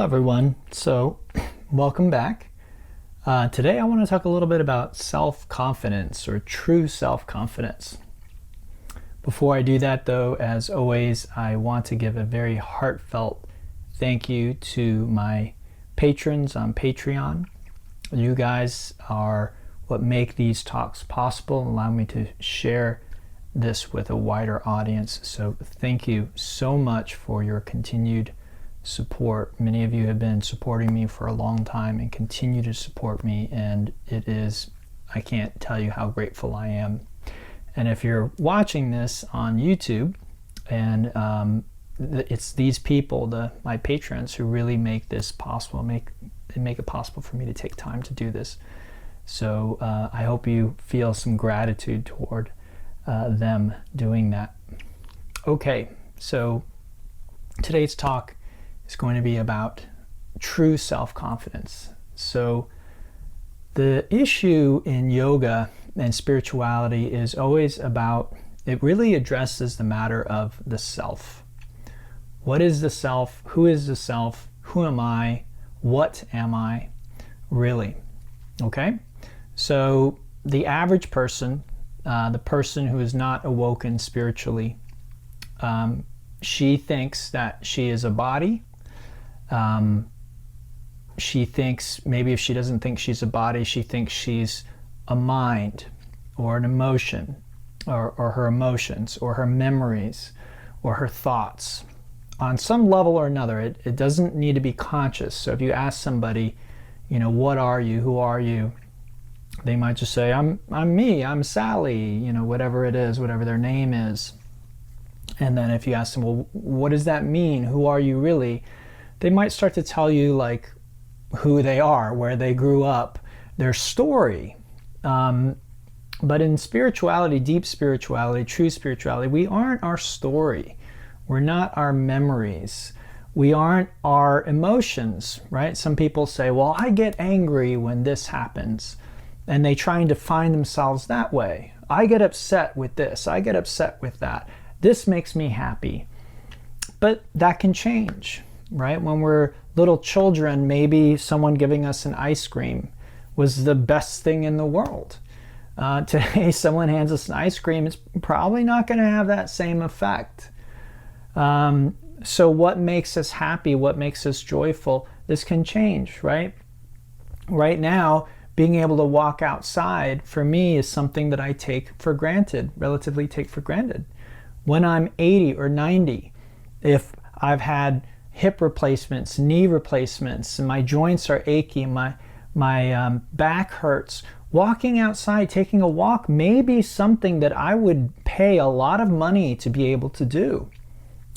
everyone. So welcome back. Today I want to talk a little bit about self-confidence or true self-confidence. Before I do that though, as always, I want to give a very heartfelt thank you to my patrons on Patreon. You guys are what make these talks possible and allow me to share this with a wider audience. So thank you so much for your continued support. Many of you have been supporting me for a long time and continue to support me, and I can't tell you how grateful I am. And if you're watching this on YouTube, and it's these people, my patrons, who really make this possible, make it possible for me to take time to do this. So I hope you feel some gratitude toward them doing that. Okay, so today's talk is going to be about true self-confidence. So the issue in yoga and spirituality is always about, it really addresses the matter of the self. What is the self? Who is the self? Who am I? What am I really? Okay? So the average person, the person who is not awoken spiritually, she thinks that she is a body. She thinks, maybe if she doesn't think she's a body, she thinks she's a mind or an emotion, or her emotions or her memories or her thoughts. On some level or another, it doesn't need to be conscious. So if you ask somebody, what are you? Who are you? They might just say, I'm me, I'm Sally, whatever it is, whatever their name is. And then if you ask them, well, what does that mean? Who are you really? They might start to tell you like who they are, where they grew up, their story. But in spirituality, deep spirituality, true spirituality, we aren't our story. We're not our memories. We aren't our emotions, right? Some people say, well, I get angry when this happens. And they try and define themselves that way. I get upset with this. I get upset with that. This makes me happy. But that can change, right? When we're little children, maybe someone giving us an ice cream was the best thing in the world. Today, someone hands us an ice cream, it's probably not going to have that same effect. So what makes us happy? What makes us joyful? This can change, right? Right now, being able to walk outside for me is something that I take for granted, relatively take for granted. When I'm 80 or 90, if I've had hip replacements, knee replacements, and my joints are achy, my back hurts, walking outside, taking a walk may be something that I would pay a lot of money to be able to do.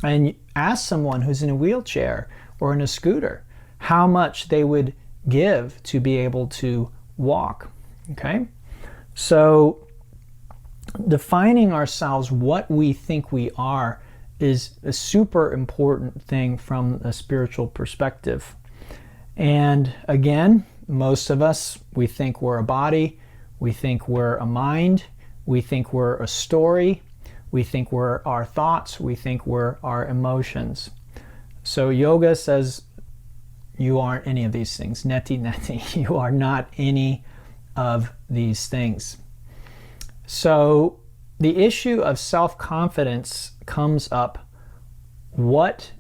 And ask someone who's in a wheelchair or in a scooter how much they would give to be able to walk. Okay? So defining ourselves, what we think we are, is a super important thing from a spiritual perspective. And again, most of us, we think we're a body, we think we're a mind, we think we're a story, we think we're our thoughts, we think we're our emotions. So yoga says you aren't any of these things. Neti neti, you are not any of these things. So the issue of self-confidence comes up. What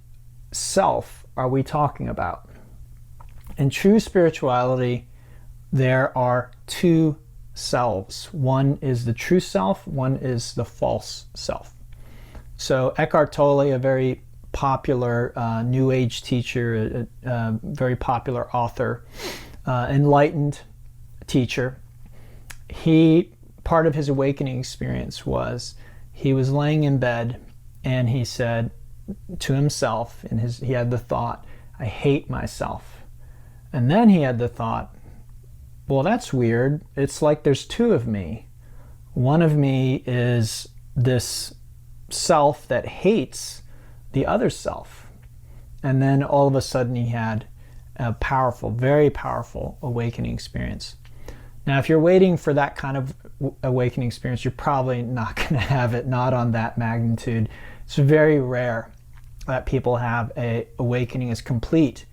self are we talking about? In true spirituality, there are two selves. One is the true self, one is the false self. So Eckhart Tolle, a very popular New Age teacher, a very popular author, enlightened teacher, part of his awakening experience was he was laying in bed and he said to himself, he had the thought, I hate myself. And then he had the thought, well, that's weird. It's like there's two of me. One of me is this self that hates the other self. And then all of a sudden he had a powerful, very powerful awakening experience. Now, if you're waiting for that kind of awakening experience, you're probably not going to have it, not on that magnitude. It's very rare that people have a awakening as complete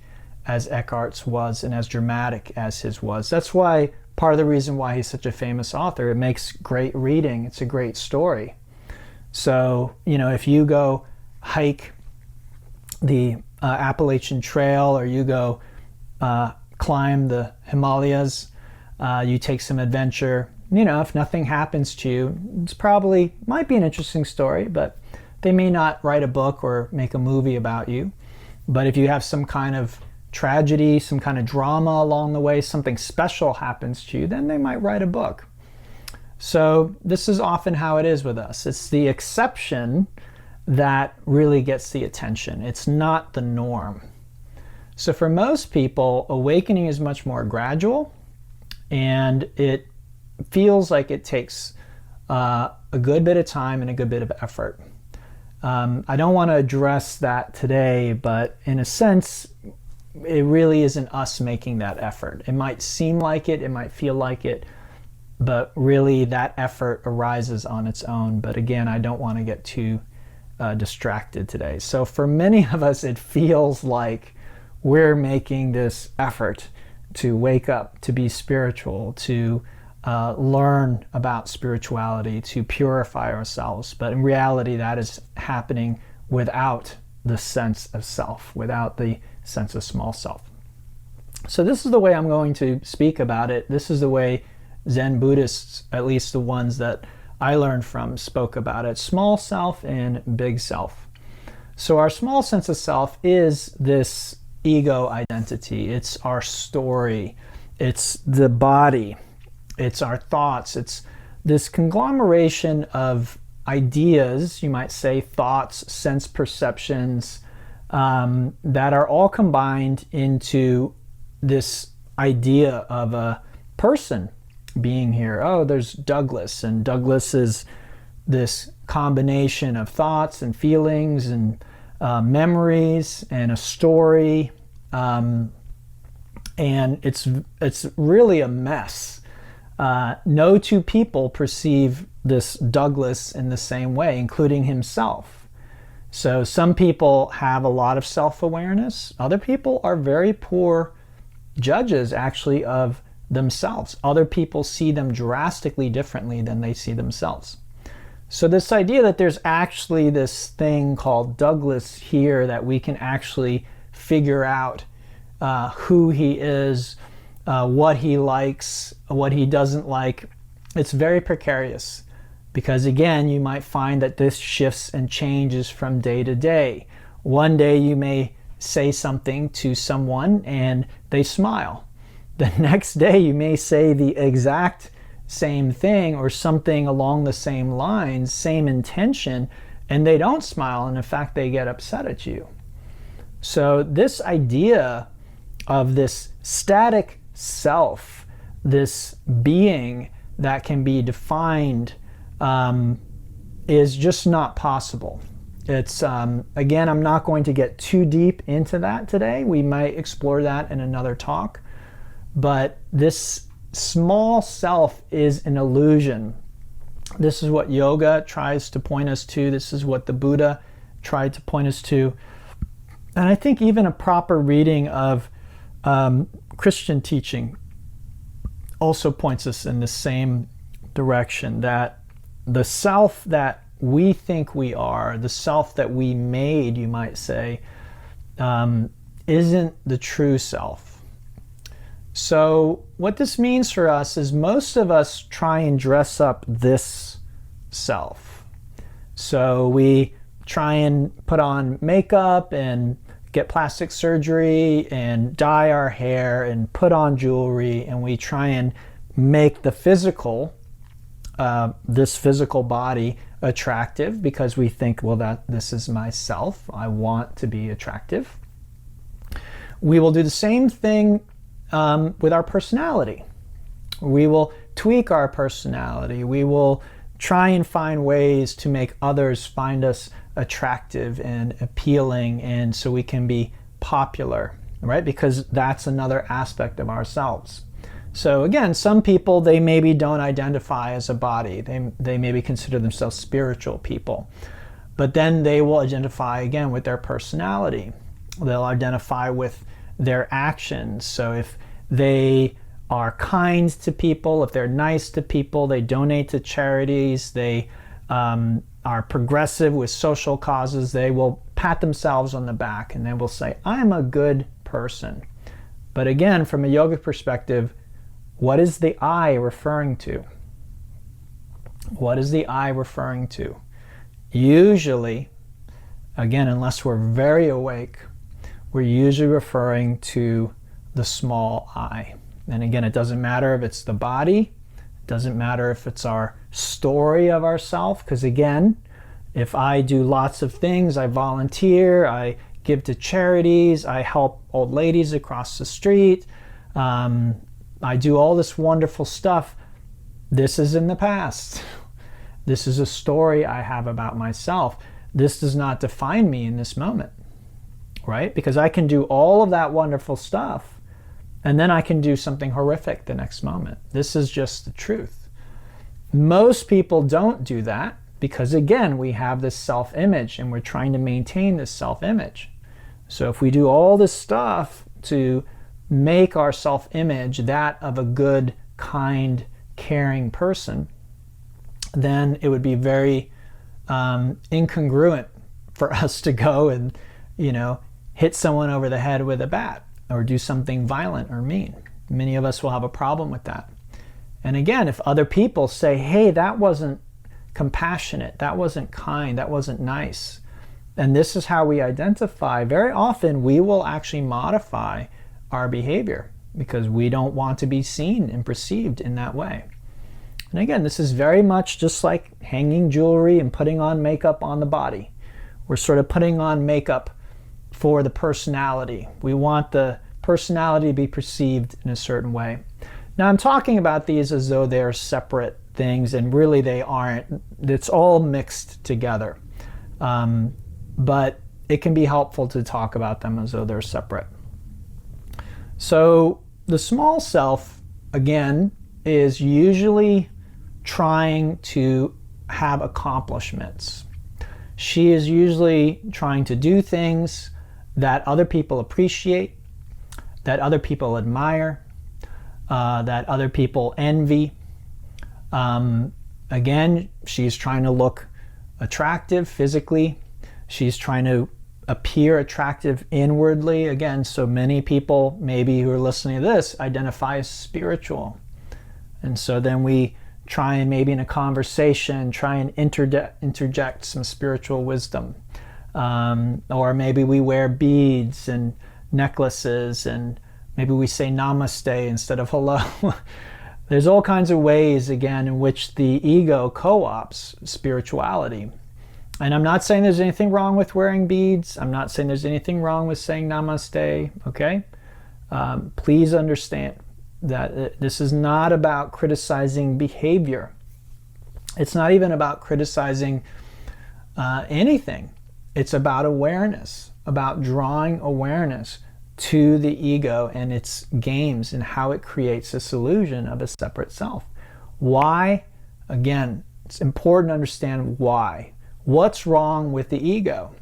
as Eckhart's was and as dramatic as his was. That's why part of the reason why he's such a famous author. It makes great reading. It's a great story. So, if you go hike the Appalachian Trail, or you go climb the Himalayas, you take some adventure, if nothing happens to you, it's probably might be an interesting story, but they may not write a book or make a movie about you. But if you have some kind of tragedy, some kind of drama along the way, something special happens to you, then they might write a book. So this is often how it is with us. It's the exception that really gets the attention. It's not the norm. So for most people, awakening is much more gradual, and it feels like it takes a good bit of time and a good bit of effort. I don't want to address that today, but in a sense, it really isn't us making that effort. It might seem like it might feel like it, but really that effort arises on its own. But again, I don't want to get too distracted today. So for many of us, it feels like we're making this effort to wake up, to be spiritual, to learn about spirituality, to purify ourselves. But in reality, that is happening without the sense of self, without the sense of small self. So this is the way I'm going to speak about it. This is the way Zen Buddhists, at least the ones that I learned from, spoke about it. Small self and big self. So our small sense of self is this ego identity. It's our story. It's the body. It's our thoughts. It's this conglomeration of ideas, you might say, thoughts, sense perceptions, that are all combined into this idea of a person being here. Oh, there's Douglas, and Douglas is this combination of thoughts and feelings and memories and a story, and it's really a mess. No two people perceive this Douglas in the same way, including himself. So some people have a lot of self-awareness. Other people are very poor judges, actually, of themselves. Other people see them drastically differently than they see themselves. So this idea that there's actually this thing called Douglas here, that we can actually figure out who he is, what he likes, what he doesn't like, it's very precarious. Because again, you might find that this shifts and changes from day to day. One day you may say something to someone and they smile. The next day you may say the exact same thing or something along the same lines, same intention, and they don't smile, and in fact they get upset at you. So this idea of this static self, this being that can be defined, is just not possible. It's again, I'm not going to get too deep into that today. We might explore that in another talk. But this small self is an illusion. This is what yoga tries to point us to. This is what the Buddha tried to point us to. And I think even a proper reading of Christian teaching also points us in the same direction, that the self that we think we are, the self that we made, you might say, isn't the true self. So what this means for us is most of us try and dress up this self. So we try and put on makeup and get plastic surgery and dye our hair and put on jewelry, and we try and make the physical, this physical body attractive, because we think, well, that this is myself. I want to be attractive. We will do the same thing with our personality. We will tweak our personality. We will try and find ways to make others find us attractive and appealing, and so we can be popular, right? Because that's another aspect of ourselves. So again, some people, they maybe don't identify as a body. They maybe consider themselves spiritual people. But then they will identify again with their personality. They'll identify with their actions. So if they are kind to people, if they're nice to people, they donate to charities, they are progressive with social causes, they will pat themselves on the back and they will say, I'm a good person. But again, from a yogic perspective, what is the I referring to? What is the I referring to? Usually, again, unless we're very awake, we're usually referring to the small I. And again, it doesn't matter if it's the body, it doesn't matter if it's our story of ourself, because again, if I do lots of things, I volunteer, I give to charities, I help old ladies across the street, I do all this wonderful stuff, this is in the past. This is a story I have about myself. This does not define me in this moment, right? Because I can do all of that wonderful stuff and then I can do something horrific the next moment. This is just the truth. Most people don't do that because, again, we have this self-image and we're trying to maintain this self-image. So if we do all this stuff to make our self-image that of a good, kind, caring person, then it would be very incongruent for us to go and, hit someone over the head with a bat or do something violent or mean. Many of us will have a problem with that. And again, if other people say, hey, that wasn't compassionate, that wasn't kind, that wasn't nice, and this is how we identify, very often we will actually modify our behavior because we don't want to be seen and perceived in that way. And again, this is very much just like hanging jewelry and putting on makeup on the body. We're sort of putting on makeup for the personality. We want the personality to be perceived in a certain way. Now, I'm talking about these as though they're separate things, and really they aren't. It's all mixed together. But it can be helpful to talk about them as though they're separate. So the small self, again, is usually trying to have accomplishments. She is usually trying to do things that other people appreciate, that other people admire, that other people envy. Again, she's trying to look attractive physically. She's trying to appear attractive inwardly. Again, so many people maybe who are listening to this identify as spiritual. And so then we try and maybe in a conversation, try and interject some spiritual wisdom. Or maybe we wear beads and necklaces and maybe we say namaste instead of hello. There's all kinds of ways, again, in which the ego co-ops spirituality. And I'm not saying there's anything wrong with wearing beads. I'm not saying there's anything wrong with saying namaste, okay? Please understand that this is not about criticizing behavior. It's not even about criticizing anything. It's about awareness, about drawing awareness to the ego and its games and how it creates this illusion of a separate self. Why? Again, it's important to understand why. What's wrong with the ego?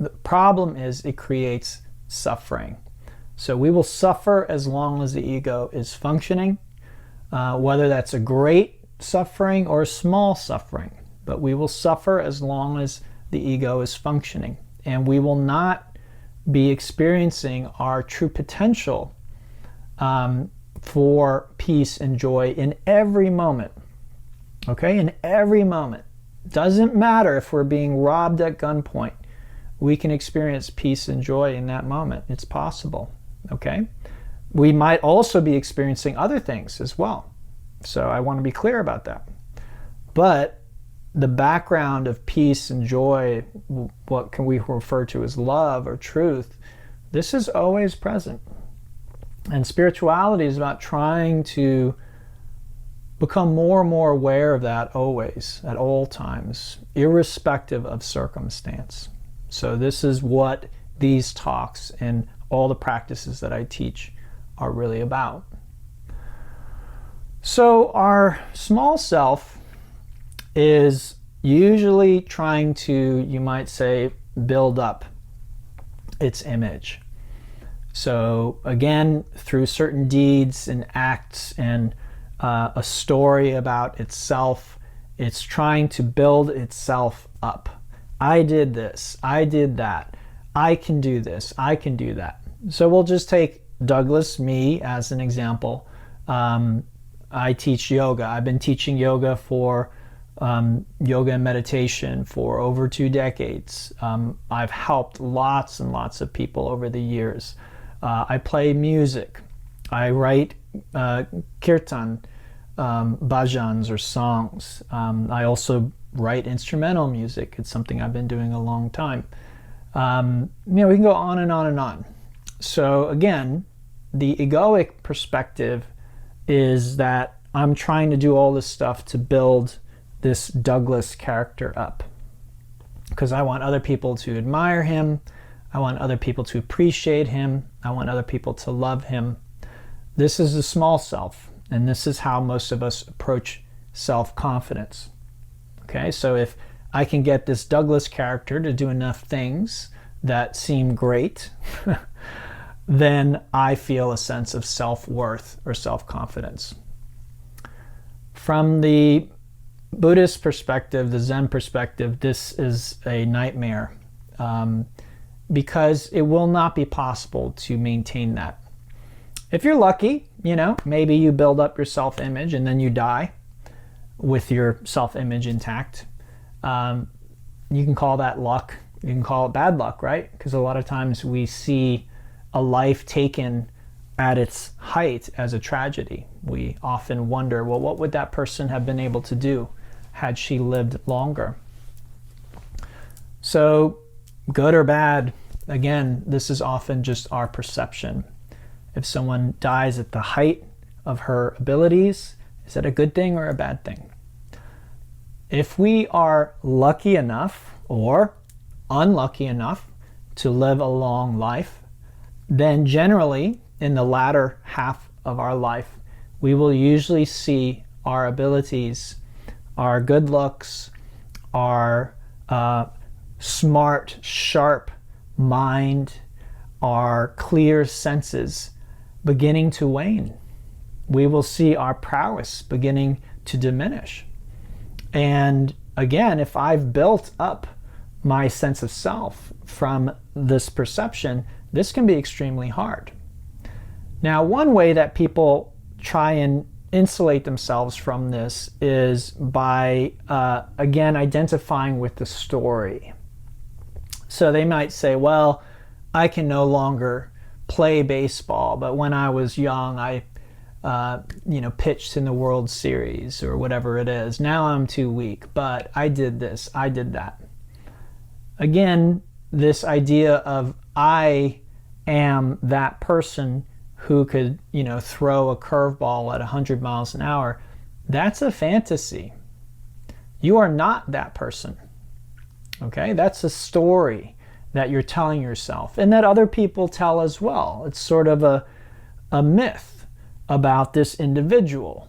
The problem is it creates suffering. So we will suffer as long as the ego is functioning, whether that's a great suffering or a small suffering. But we will suffer as long as the ego is functioning. And we will not be experiencing our true potential for peace and joy in every moment. Okay? In every moment. Doesn't matter if we're being robbed at gunpoint. We can experience peace and joy in that moment. It's possible. Okay? We might also be experiencing other things as well. So I want to be clear about that. But the background of peace and joy, what can we refer to as love or truth, this is always present. And spirituality is about trying to become more and more aware of that always, at all times, irrespective of circumstance. So this is what these talks and all the practices that I teach are really about. So our small self is usually trying to, you might say, build up its image. So again, through certain deeds and acts and a story about itself, it's trying to build itself up. I did this, I did that, I can do this, I can do that. So we'll just take Douglas, me, as an example. I teach yoga. I've been teaching yoga for yoga and meditation for over 2 decades. I've helped lots and lots of people over the years. I play music. I write kirtan, bhajans or songs. I also write instrumental music. It's something I've been doing a long time. We can go on and on and on. So again, the egoic perspective is that I'm trying to do all this stuff to build this Douglas character up because I want other people to admire him. I want other people to appreciate him. I want other people to love him. This is the small self, and this is how most of us approach self-confidence. Okay, so if I can get this Douglas character to do enough things that seem great, then I feel a sense of self-worth or self-confidence. From the Buddhist perspective, the Zen perspective, this is a nightmare because it will not be possible to maintain that. If you're lucky, maybe you build up your self-image and then you die with your self-image intact. You can call that luck. You can call it bad luck, right? Because a lot of times we see a life taken at its height as a tragedy. We often wonder, well, what would that person have been able to do had she lived longer? So, good or bad, again, this is often just our perception. If someone dies at the height of her abilities, is that a good thing or a bad thing? If we are lucky enough or unlucky enough to live a long life, then generally in the latter half of our life, we will usually see our abilities, our good looks, our smart, sharp mind, our clear senses beginning to wane. We will see our prowess beginning to diminish. And again, if I've built up my sense of self from this perception, this can be extremely hard. Now, one way that people try and insulate themselves from this is by, again, identifying with the story. So they might say, well, I can no longer play baseball, but when I was young, I pitched in the World Series or whatever it is. Now I'm too weak, but I did this, I did that. Again, this idea of I am that person who could, throw a curveball at 100 miles an hour, that's a fantasy. You are not that person. Okay? That's a story that you're telling yourself and that other people tell as well. It's sort of a myth about this individual.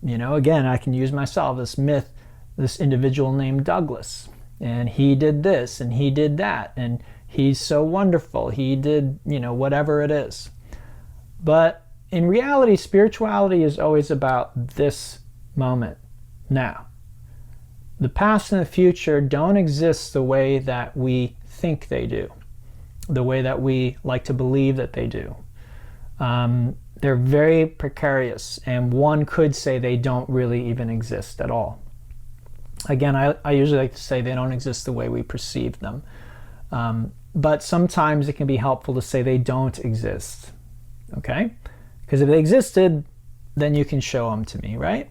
Again, I can use myself, this myth, this individual named Douglas, and he did this and he did that and he's so wonderful. He did, whatever it is. But in reality, spirituality is always about this moment, now. The past and the future don't exist the way that we think they do, the way that we like to believe that they do. They're very precarious, and one could say they don't really even exist at all. Again, I usually like to say they don't exist the way we perceive them. But sometimes it can be helpful to say they don't exist. Okay? Because if they existed, then you can show them to me, right?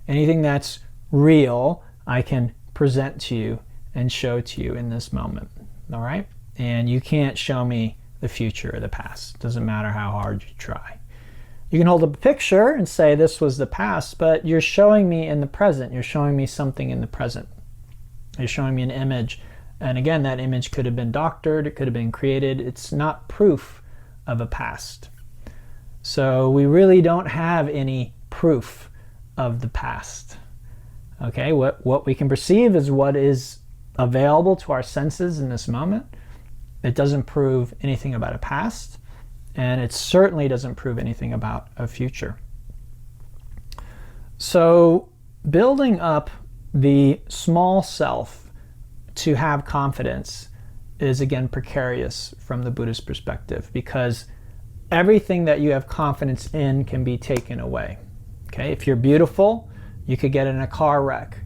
Anything that's real, I can present to you and show to you in this moment. All right? And you can't show me the future or the past. Doesn't matter how hard you try. You can hold up a picture and say this was the past, but you're showing me in the present. You're showing me something in the present. You're showing me an image. And again, that image could have been doctored. It could have been created. It's not proof of a past. So we really don't have any proof of the past. Okay, what we can perceive is what is available to our senses in this moment. It doesn't prove anything about a past. And it certainly doesn't prove anything about a future. So building up the small self to have confidence is again precarious from the Buddhist perspective, because everything that you have confidence in can be taken away. Okay, if you're beautiful, you could get in a car wreck,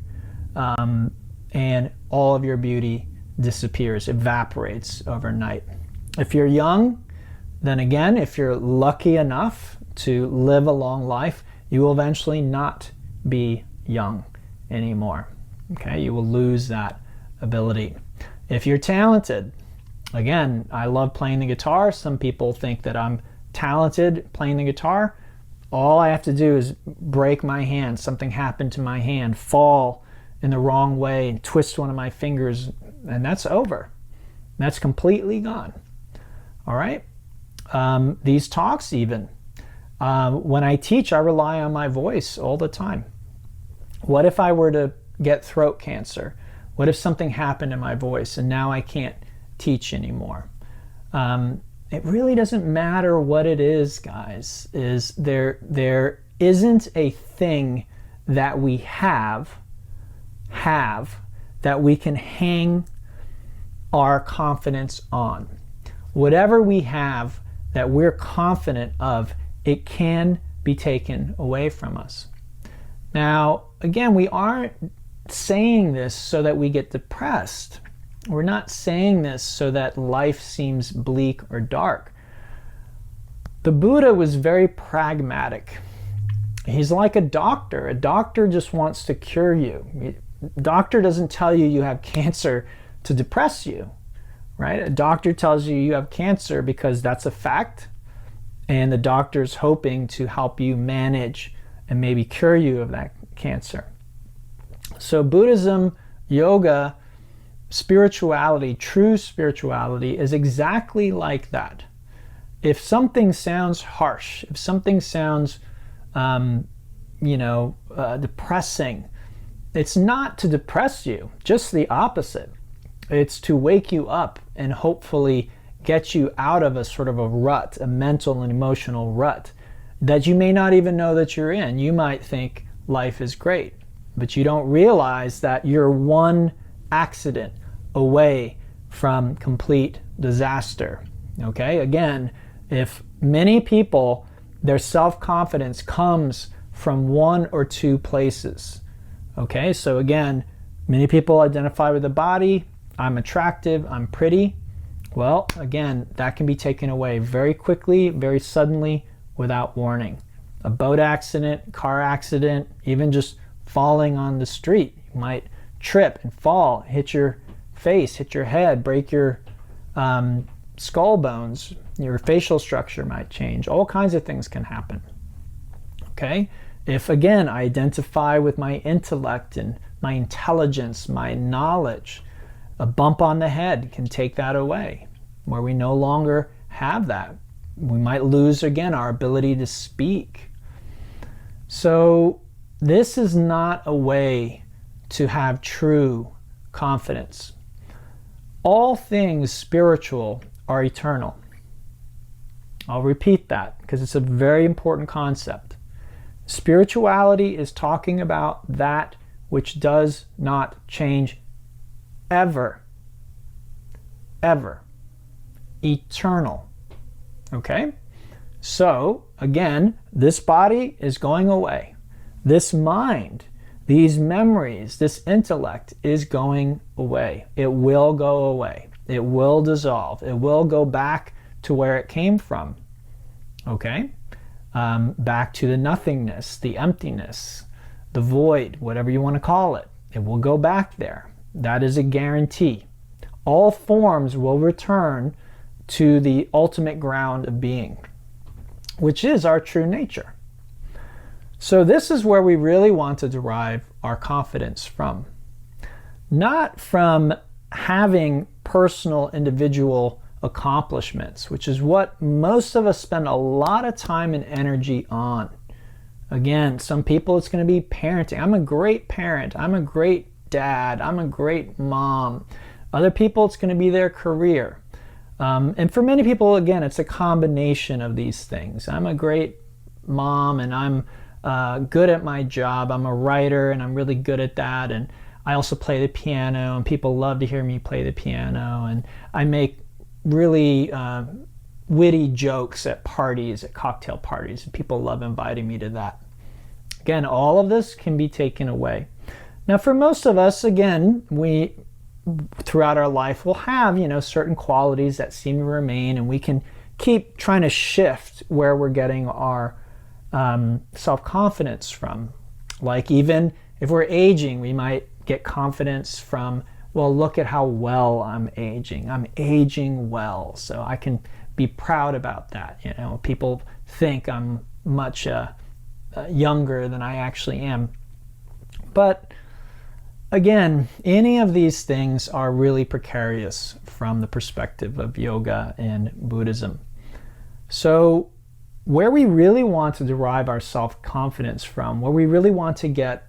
and all of your beauty disappears, evaporates overnight. If you're young, then again, if you're lucky enough to live a long life, you will eventually not be young anymore. Okay, you will lose that ability. If you're talented, again, I love playing the guitar. Some people think that I'm talented playing the guitar. All I have to do is break my hand, something happened to my hand, fall in the wrong way and twist one of my fingers, and that's over. That's completely gone. All right? These talks even, when I teach, I rely on my voice all the time. What if I were to get throat cancer? What if something happened to my voice and now I can't teach anymore? It really doesn't matter what it is, guys. There isn't a thing that we have that we can hang our confidence on. Whatever we have that we're confident of, it can be taken away from us. Now, again, we aren't saying this so that we get depressed. We're not saying this so that life seems bleak or dark. The Buddha was very pragmatic. He's like a doctor. A doctor just wants to cure you. A doctor doesn't tell you you have cancer to depress you, right? A doctor tells you you have cancer because that's a fact, and the doctor's hoping to help you manage and maybe cure you of that cancer. So Buddhism, yoga, spirituality, true spirituality is exactly like that. If something sounds harsh, if something sounds, depressing, it's not to depress you, just the opposite. It's to wake you up and hopefully get you out of a sort of a rut, a mental and emotional rut that you may not even know that you're in. You might think life is great, but you don't realize that you're one accident away from complete disaster. Okay, again, if many people, their self-confidence comes from one or two places. Okay, so again, many people identify with the body. I'm attractive, I'm pretty. Well, again, that can be taken away very quickly, very suddenly, without warning. A boat accident, car accident, even just falling on the street. You might trip and fall, hit your face, hit your head, break your skull bones. Your facial structure might change. All kinds of things can happen. Okay? If, again, I identify with my intellect and my intelligence, my knowledge, a bump on the head can take that away, where we no longer have that. We might lose, again, our ability to speak. So this is not a way to have true confidence. All things spiritual are eternal. I'll repeat that because it's a very important concept. Spirituality is talking about that which does not change ever. Ever. Eternal. Okay? So, again, this body is going away. This mind, these memories, this intellect is going away. It will go away. It will dissolve. It will go back to where it came from. Okay? Back to the nothingness, the emptiness, the void, whatever you want to call it. It will go back there. That is a guarantee. All forms will return to the ultimate ground of being, which is our true nature. So this is where we really want to derive our confidence from. Not from having personal, individual accomplishments, which is what most of us spend a lot of time and energy on. Again, some people it's going to be parenting. I'm a great parent. I'm a great dad. I'm a great mom. Other people it's going to be their career. And for many people, again, it's a combination of these things. I'm a great mom, and I'm good at my job. I'm a writer, and I'm really good at that. And I also play the piano, and people love to hear me play the piano. And I make really witty jokes at parties, at cocktail parties, and people love inviting me to that. Again, all of this can be taken away. Now, for most of us, again, we throughout our life will have, certain qualities that seem to remain, and we can keep trying to shift where we're getting our self-confidence from. Like, even if we're aging, we might get confidence from, well, look at how well I'm aging. I'm aging well, so I can be proud about that. People think I'm much younger than I actually am. But again, any of these things are really precarious from the perspective of yoga and Buddhism. So where we really want to derive our self-confidence from, where we really want to get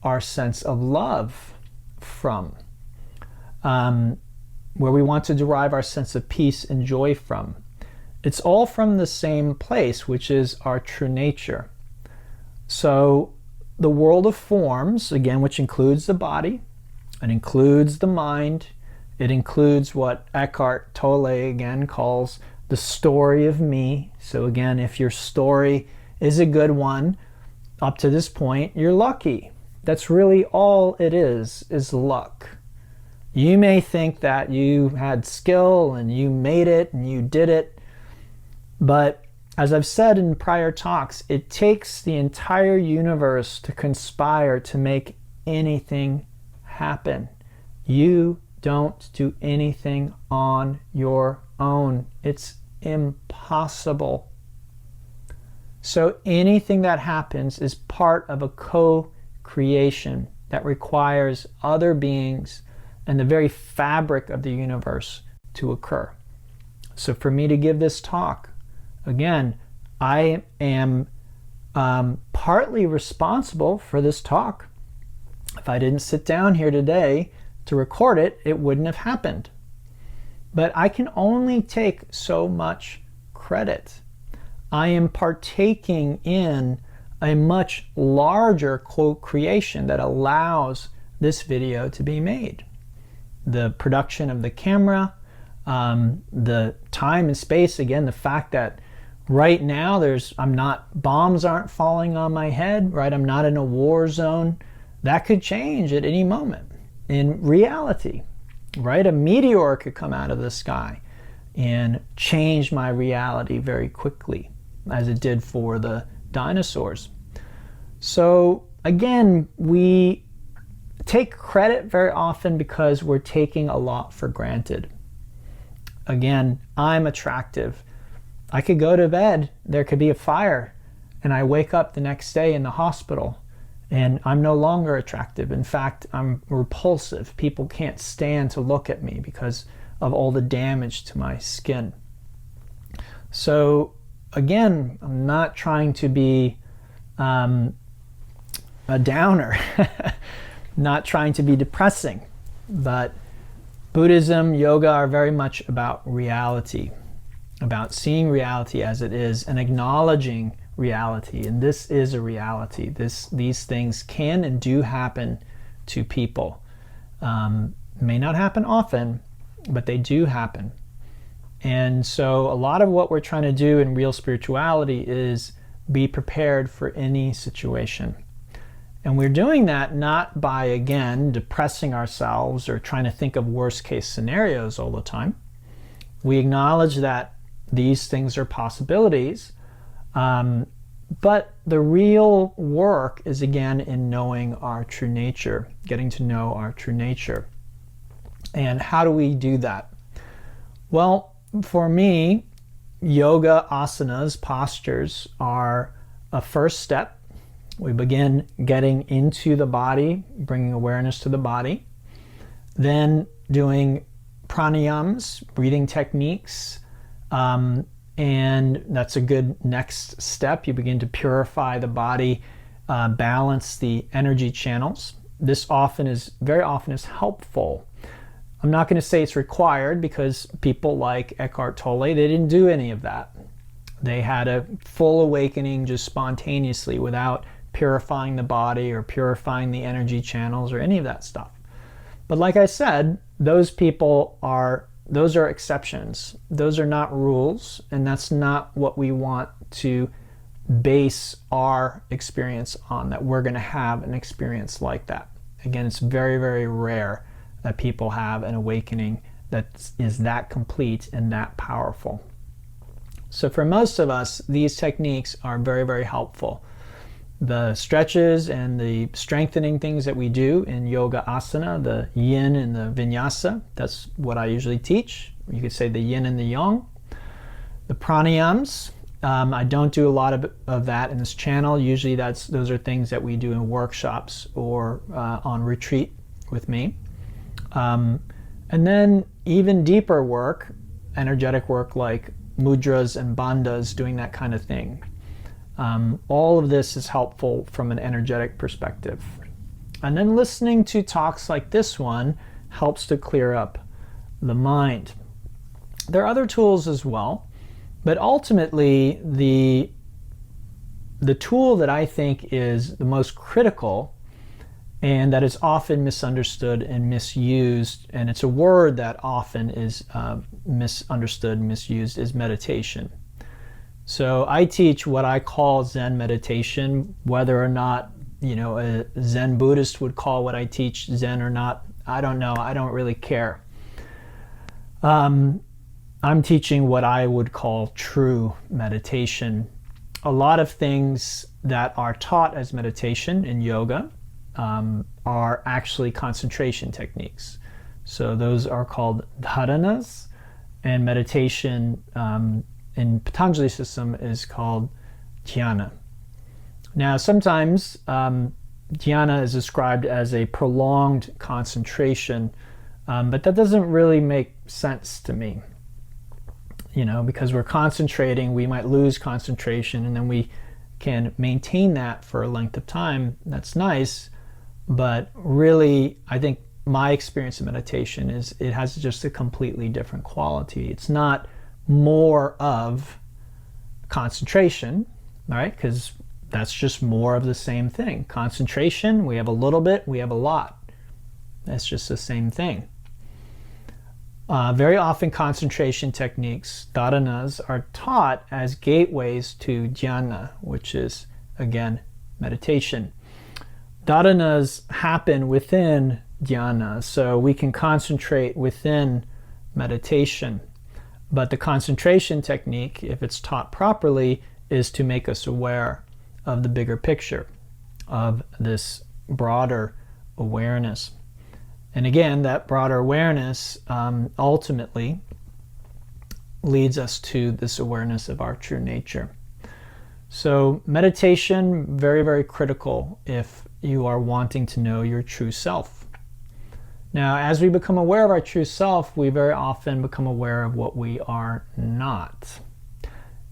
our sense of love from, where we want to derive our sense of peace and joy from, it's all from the same place, which is our true nature. So the world of forms, again, which includes the body, it includes the mind, it includes what Eckhart Tolle again calls the story of me. So again, if your story is a good one, up to this point, you're lucky. That's really all it is luck. You may think that you had skill and you made it and you did it, but as I've said in prior talks, it takes the entire universe to conspire to make anything happen. You don't do anything on your own. It's impossible. So anything that happens is part of a co-creation that requires other beings and the very fabric of the universe to occur. So for me to give this talk, again, I am partly responsible for this talk. If I didn't sit down here today to record it, it wouldn't have happened. But I can only take so much credit. I am partaking in a much larger co-creation that allows this video to be made. The production of the camera, the time and space, again, the fact that right now bombs aren't falling on my head, right? I'm not in a war zone. That could change at any moment in reality, right? A meteor could come out of the sky and change my reality very quickly, as it did for the dinosaurs. So again, we take credit very often because we're taking a lot for granted. Again, I'm attractive. I could go to bed, there could be a fire, and I wake up the next day in the hospital and I'm no longer attractive. In fact, I'm repulsive. People can't stand to look at me because of all the damage to my skin. So again, I'm not trying to be a downer, not trying to be depressing, but Buddhism, yoga are very much about reality, about seeing reality as it is and acknowledging reality. And this is a reality. These things can and do happen to people. May not happen often, but they do happen. And so a lot of what we're trying to do in real spirituality is be prepared for any situation. And we're doing that not by, again, depressing ourselves or trying to think of worst case scenarios all the time. We acknowledge that these things are possibilities, but the real work is, again, in knowing our true nature, getting to know our true nature. And how do we do that? Well, for me, yoga asanas, postures, are a first step. We begin getting into the body, bringing awareness to the body, then doing pranayams, breathing techniques, and that's a good next step. You begin to purify the body, balance the energy channels. This very often is helpful. I'm not going to say it's required, because people like Eckhart Tolle, they didn't do any of that. They had a full awakening just spontaneously without purifying the body or purifying the energy channels or any of that stuff. But like I said, those are exceptions. Those are not rules, and that's not what we want to base our experience on, that we're going to have an experience like that. Again, it's very, very rare that people have an awakening that is that complete and that powerful. So for most of us, these techniques are very, very helpful. The stretches and the strengthening things that we do in yoga asana, the yin and the vinyasa, that's what I usually teach. You could say the yin and the yang. The pranayams, I don't do a lot of that in this channel. Usually those are things that we do in workshops or on retreat with me. And then even deeper work, energetic work like mudras and bandhas, doing that kind of thing. All of this is helpful from an energetic perspective. And then listening to talks like this one helps to clear up the mind. There are other tools as well, but ultimately the tool that I think is the most critical and that is often misunderstood and misused, and it's a word that often is misunderstood and misused, is meditation. So I teach what I call Zen meditation. Whether or not, a Zen Buddhist would call what I teach Zen or not, I don't know. I don't really care. I'm teaching what I would call true meditation. A lot of things that are taught as meditation in yoga are actually concentration techniques. So those are called dharanas, and meditation in Patanjali system is called dhyana. Now sometimes dhyana is described as a prolonged concentration, but that doesn't really make sense to me. Because we're concentrating, we might lose concentration, and then we can maintain that for a length of time. That's nice, but really I think my experience of meditation is it has just a completely different quality. It's not more of concentration, all right? Because that's just more of the same thing. Concentration, we have a little bit, we have a lot. That's just the same thing. Very often concentration techniques, dharanas, are taught as gateways to dhyana, which is, again, meditation. Dharanas happen within dhyana, so we can concentrate within meditation. But the concentration technique, if it's taught properly, is to make us aware of the bigger picture, of this broader awareness. And again, that broader awareness ultimately leads us to this awareness of our true nature. So meditation, very, very critical if you are wanting to know your true self. Now, as we become aware of our true self, we very often become aware of what we are not.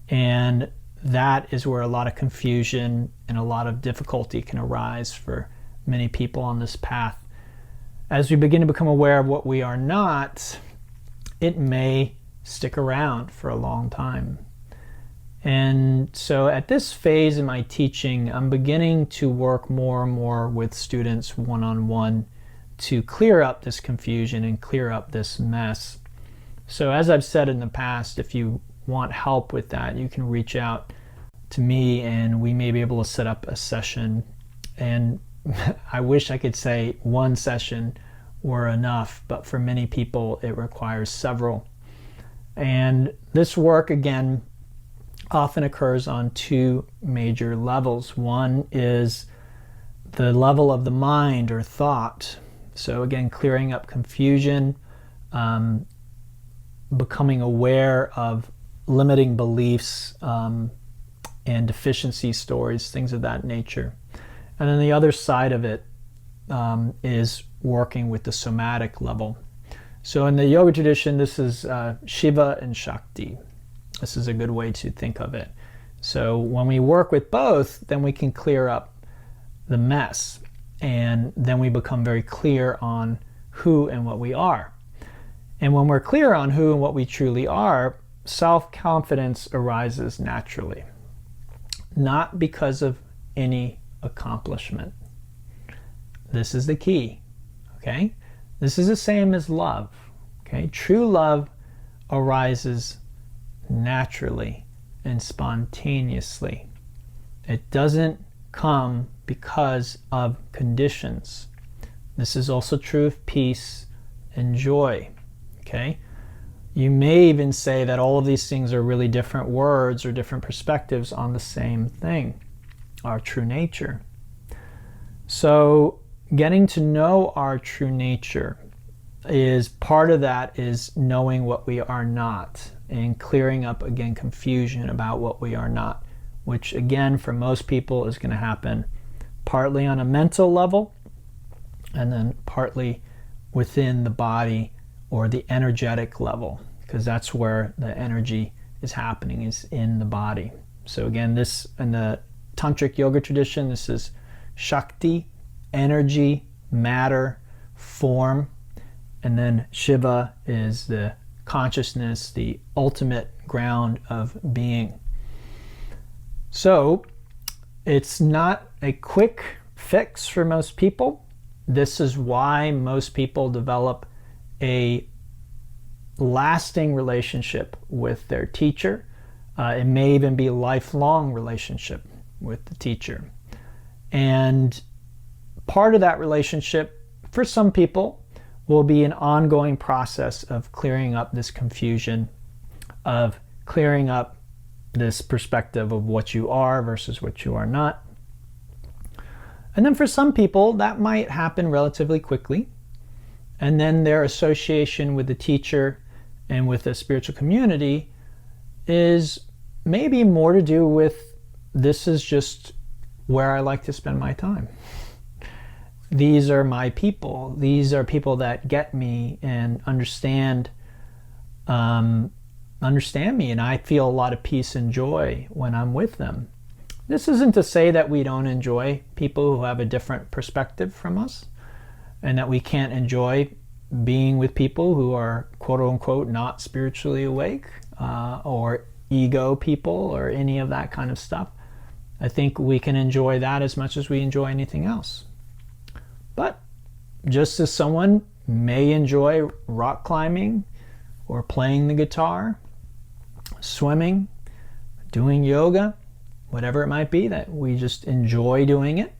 And that is where a lot of confusion and a lot of difficulty can arise for many people on this path. As we begin to become aware of what we are not, it may stick around for a long time. And so at this phase in my teaching, I'm beginning to work more and more with students one-on-one to clear up this confusion and clear up this mess. So as I've said in the past, if you want help with that, you can reach out to me and we may be able to set up a session. And I wish I could say one session were enough, but for many people it requires several. And this work, again, often occurs on two major levels. One is the level of the mind or thought. So again, clearing up confusion, becoming aware of limiting beliefs and deficiency stories, things of that nature. And then the other side of it is working with the somatic level. So in the yoga tradition, this is Shiva and Shakti. This is a good way to think of it. So when we work with both, then we can clear up the mess, and then we become very clear on who and what we are. And when we're clear on who and what we truly are, self-confidence arises naturally, not because of any accomplishment. This is the key, okay? This is the same as love, okay? True love arises naturally and spontaneously. It doesn't come because of conditions. This is also true of peace and joy, okay? You may even say that all of these things are really different words or different perspectives on the same thing, our true nature. So getting to know our true nature is part of that, is knowing what we are not and clearing up, again, confusion about what we are not, which again for most people is going to happen partly on a mental level and then partly within the body or the energetic level, because that's where the energy is happening, is in the body. So again, this in the tantric yoga tradition, this is Shakti, energy, matter, form, and then Shiva is the consciousness, the ultimate ground of being. So it's not a quick fix for most people. This is why most people develop a lasting relationship with their teacher. It may even be a lifelong relationship with the teacher. And part of that relationship, for some people, will be an ongoing process of clearing up this confusion, of clearing up this perspective of what you are versus what you are not. And then for some people, that might happen relatively quickly. And then their association with the teacher and with the spiritual community is maybe more to do with, this is just where I like to spend my time. These are my people. These are people that get me and understand me, and I feel a lot of peace and joy when I'm with them. This isn't to say that we don't enjoy people who have a different perspective from us, and that we can't enjoy being with people who are quote unquote not spiritually awake, or ego people, or any of that kind of stuff. I think we can enjoy that as much as we enjoy anything else. But just as someone may enjoy rock climbing or playing the guitar, swimming, doing yoga, whatever it might be, that we just enjoy doing it.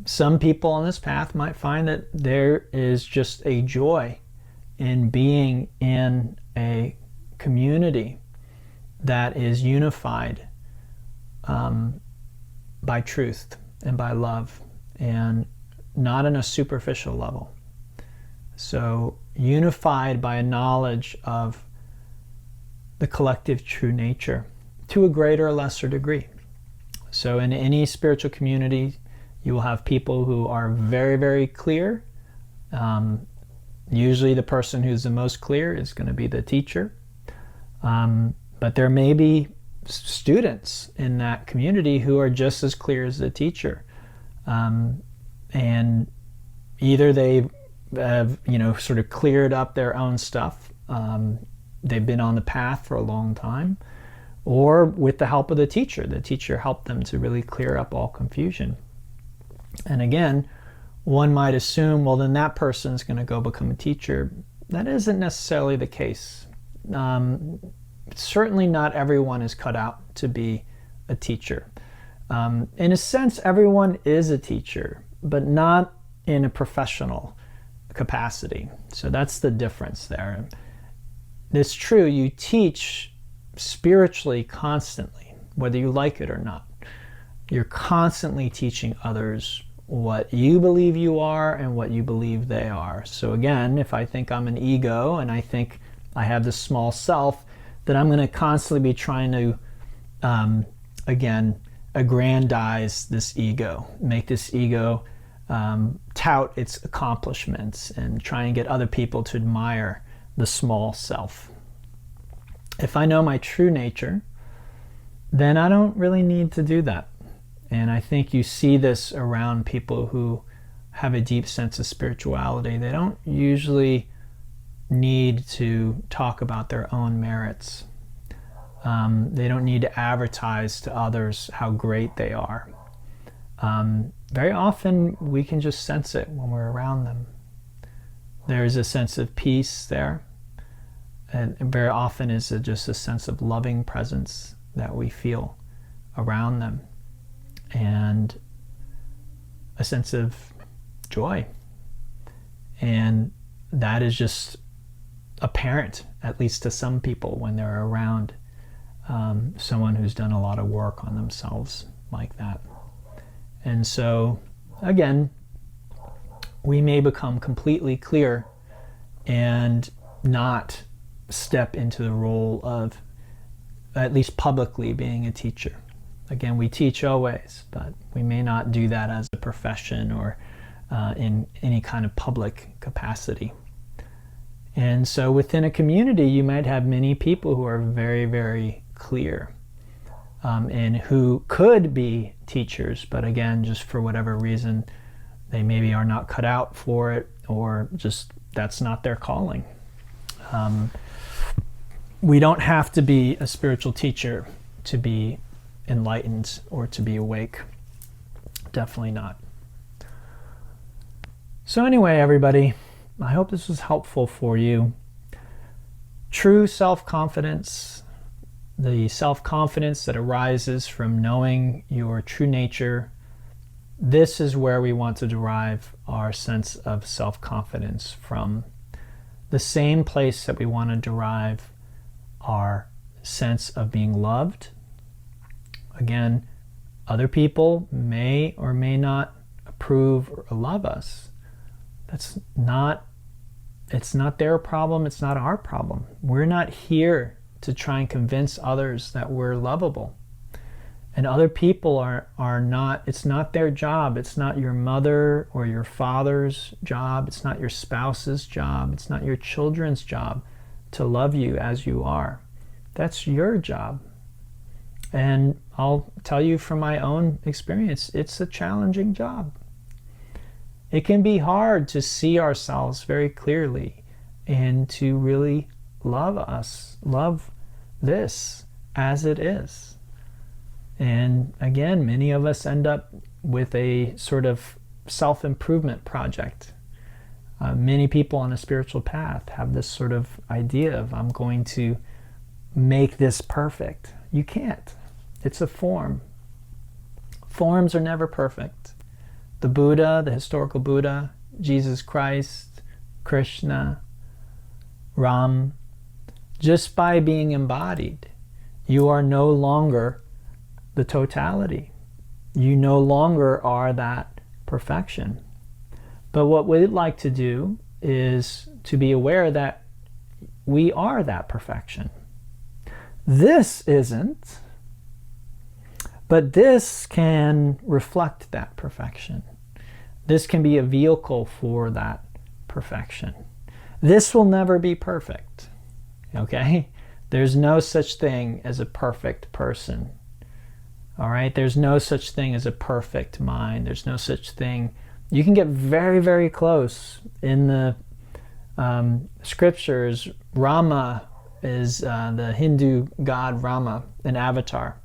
Some people on this path might find that there is just a joy in being in a community that is unified by truth and by love, and not on a superficial level. So unified by a knowledge of the collective true nature to a greater or lesser degree. So in any spiritual community, you will have people who are very, very clear. Usually the person who's the most clear is going to be the teacher. But there may be students in that community who are just as clear as the teacher. And either they have, sort of cleared up their own stuff. They've been on the path for a long time, or with the help of the teacher helped them to really clear up all confusion. And again, one might assume, well, then that person's going to go become a teacher. That isn't necessarily the case. Certainly not everyone is cut out to be a teacher. In a sense, everyone is a teacher, but not in a professional capacity. So that's the difference there. It's true, you teach spiritually constantly, whether you like it or not. You're constantly teaching others what you believe you are and what you believe they are. So again, if I think I'm an ego and I think I have this small self, then I'm going to constantly be trying to, again, aggrandize this ego, make this ego tout its accomplishments and try and get other people to admire the small self. If I know my true nature, then I don't really need to do that. And I think you see this around people who have a deep sense of spirituality. They don't usually need to talk about their own merits. They don't need to advertise to others how great they are. Very often we can just sense it when we're around them. There's a sense of peace there, and very often is just a sense of loving presence that we feel around them, and a sense of joy. And that is just apparent, at least to some people, when they're around someone who's done a lot of work on themselves like that. And so, again, we may become completely clear and not step into the role of, at least publicly, being a teacher. Again, we teach always, but we may not do that as a profession or in any kind of public capacity. And so within a community, you might have many people who are very, very clear and who could be teachers, but again, just for whatever reason, they maybe are not cut out for it, or just that's not their calling. We don't have to be a spiritual teacher to be enlightened or to be awake. Definitely not. So anyway, everybody, I hope this was helpful for you. True self-confidence, the self-confidence that arises from knowing your true nature, this is where we want to derive our sense of self-confidence from. The same place that we want to derive our sense of being loved. Again, other people may or may not approve or love us. It's not their problem, it's not our problem. We're not here to try and convince others that we're lovable. And other people are not, it's not their job. It's not your mother or your father's job. It's not your spouse's job. It's not your children's job to love you as you are. That's your job. And I'll tell you from my own experience, it's a challenging job. It can be hard to see ourselves very clearly and to really love this as it is. And again, many of us end up with a sort of self-improvement project. Many people on a spiritual path have this sort of idea of, I'm going to make this perfect. You can't. It's a form. Forms are never perfect. The Buddha, the historical Buddha, Jesus Christ, Krishna, Ram, just by being embodied, you are no longer the totality. You no longer are that perfection. But what we'd like to do is to be aware that we are that perfection. This isn't, but this can reflect that perfection. This can be a vehicle for that perfection. This will never be perfect, okay? There's no such thing as a perfect person. All right, there's no such thing as a perfect mind. There's no such thing. You can get very, very close. In the scriptures, Rama is the Hindu god Rama, an avatar.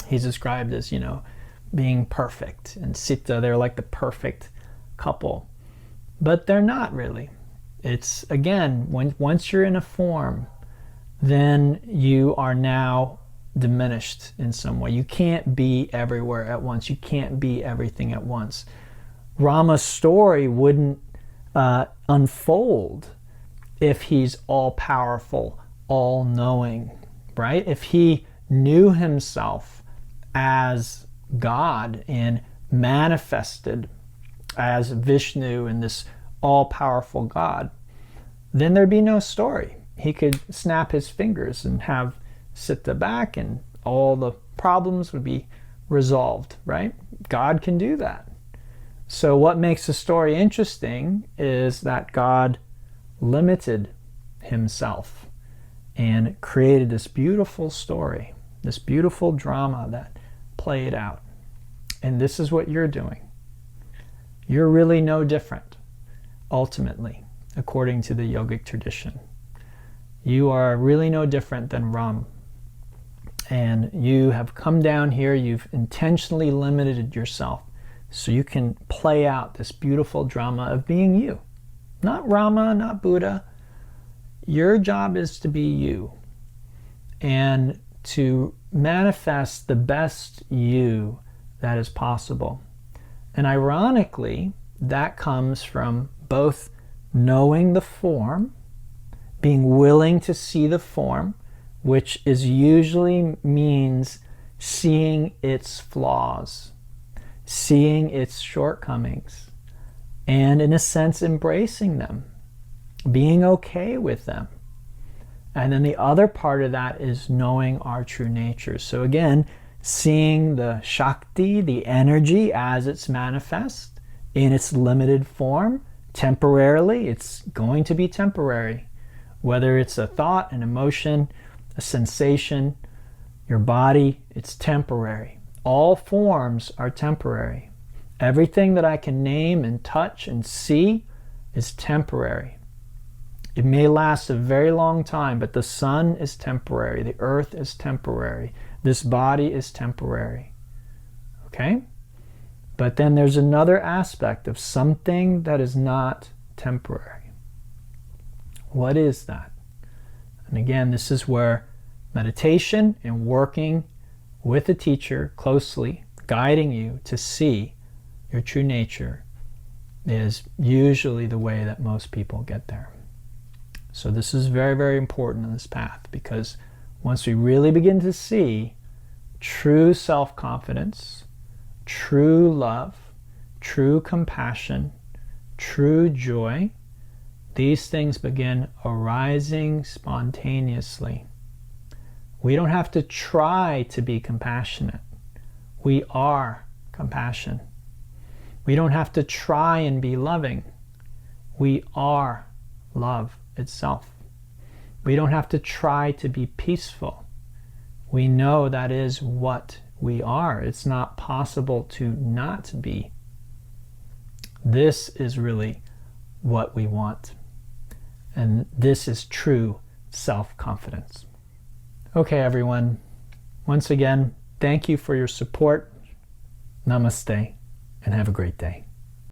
He's described as, being perfect. And Sita, they're like the perfect couple. But they're not really. It's, again, once you're in a form, then you are now diminished in some way. You can't be everywhere at once. You can't be everything at once. Rama's story wouldn't unfold if he's all-powerful, all-knowing, right? If he knew himself as God and manifested as Vishnu and this all-powerful God, then there'd be no story. He could snap his fingers and have Sita back and all the problems would be resolved, right? God can do that. So what makes the story interesting is that God limited himself and created this beautiful story, this beautiful drama that played out. And this is what you're doing. You're really no different, ultimately. according to the yogic tradition. You are really no different than Ram. And you have come down here, you've intentionally limited yourself so you can play out this beautiful drama of being you. Not Rama, not Buddha. Your job is to be you and to manifest the best you that is possible. And ironically, that comes from both knowing the form, being willing to see the form, which is usually means seeing its flaws, seeing its shortcomings, and in a sense embracing them, being okay with them. And then the other part of that is knowing our true nature. So again, seeing the Shakti, the energy as it's manifest in its limited form, temporarily, it's going to be temporary. Whether it's a thought, an emotion, a sensation, your body, it's temporary. All forms are temporary. Everything that I can name and touch and see is temporary. It may last a very long time, but the sun is temporary. The earth is temporary. This body is temporary. Okay? But then there's another aspect of something that is not temporary. What is that? And again, this is where meditation and working with a teacher closely, guiding you to see your true nature, is usually the way that most people get there. So this is very, very important in this path, because once we really begin to see true self-confidence, true love, true compassion, true joy, these things begin arising spontaneously. We don't have to try to be compassionate. We are compassion. We don't have to try and be loving. We are love itself. We don't have to try to be peaceful. We know that is what we are. It's not possible to not be. This is really what we want. And this is true self-confidence. Okay, everyone. Once again, thank you for your support. Namaste, and have a great day.